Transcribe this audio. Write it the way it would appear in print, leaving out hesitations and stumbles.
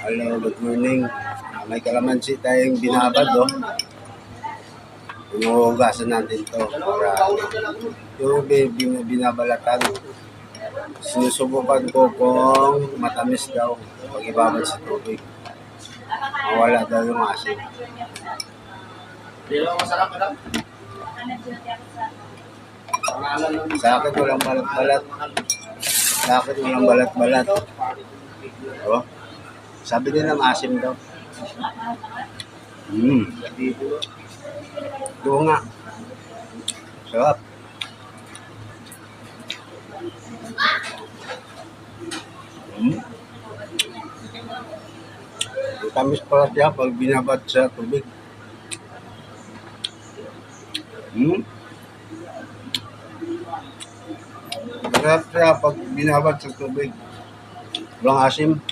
Hello, good morning. May kalamansi tayong binabad, oh. Inuhugasan natin to para yung binabalatan. Sinusubukan ko kung matamis daw pag ibabad sa tubig. Mawala daw yung asin. Sa akin walang balat-balat. Sa akin walang balat-balat. Oh. Sabi nila maasim daw. Ito nga. Sarap. Tamis pala siya pag binabad sa tubig. Sarap siya pag binabad sa tubig. Walang asim.